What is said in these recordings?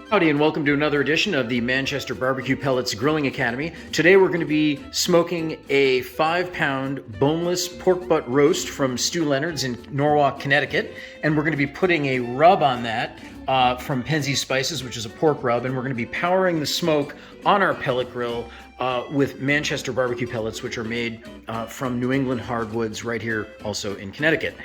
Howdy and welcome to another edition of the Manchester Barbecue Pellets Grilling Academy. Today we're going to be smoking a 5-pound boneless pork butt roast from Stu Leonard's in Norwalk, Connecticut. And we're going to be putting a rub on that from Penzeys Spices, which is a pork rub. And we're going to be powering the smoke on our pellet grill with Manchester Barbecue Pellets, which are made from New England hardwoods right here also in Connecticut.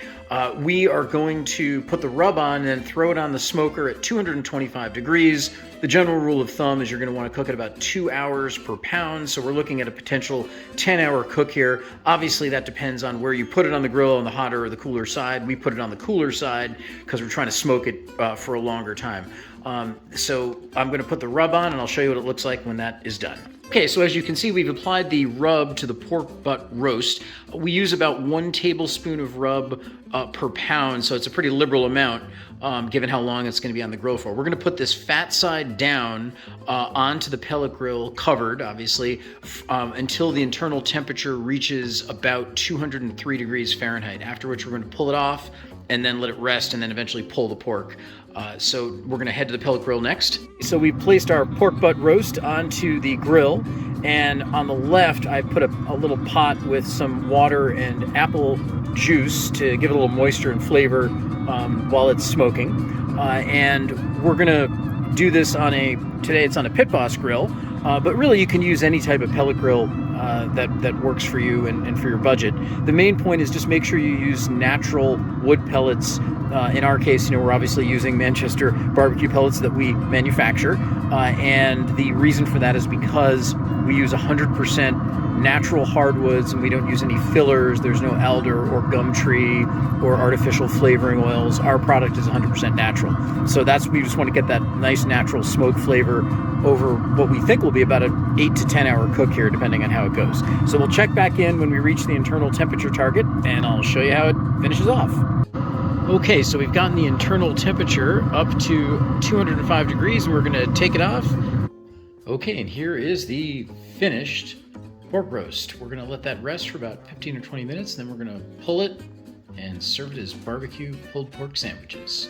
We are going to put the rub on and then throw it on the smoker at 225 degrees. The general rule of thumb is you're going to want to cook it about 2 hours per pound. So we're looking at a potential 10-hour cook here. Obviously, that depends on where you put it on the grill, on the hotter or the cooler side. We put it on the cooler side because we're trying to smoke it for a longer time. So I'm going to put the rub on and I'll show you what it looks like when that is done. Okay, so as you can see, we've applied the rub to the pork butt roast. We use about 1 tablespoon of rub per pound, so it's a pretty liberal amount given how long it's going to be on the grill for. We're going to put this fat side down onto the pellet grill, covered, obviously, until the internal temperature reaches about 203 degrees Fahrenheit, after which we're going to pull it off and then let it rest and then eventually pull the pork. So we're going to head to the pellet grill next. So we placed our pork butt roast onto the grill, and on the left I put a little pot with some water and apple juice to give it a little moisture and flavor while it's smoking. And we're going to do this today it's on a Pit Boss grill, but really you can use any type of pellet grill that works for you and for your budget. The main point is just make sure you use natural wood pellets. In our case, we're obviously using Manchester Barbecue Pellets that we manufacture, and the reason for that is because we use 100% natural hardwoods and we don't use any fillers. There's no alder or gum tree or artificial flavoring oils. Our product is 100% natural. So we just want to get that nice natural smoke flavor over what we think will be about an 8 to 10 hour cook here, depending on how it goes. So we'll check back in when we reach the internal temperature target, and I'll show you how it finishes off. Okay, so we've gotten the internal temperature up to 205 degrees, and we're going to take it off. Okay, and here is the finished pork roast. We're going to let that rest for about 15 or 20 minutes, and then we're going to pull it and serve it as barbecue pulled pork sandwiches.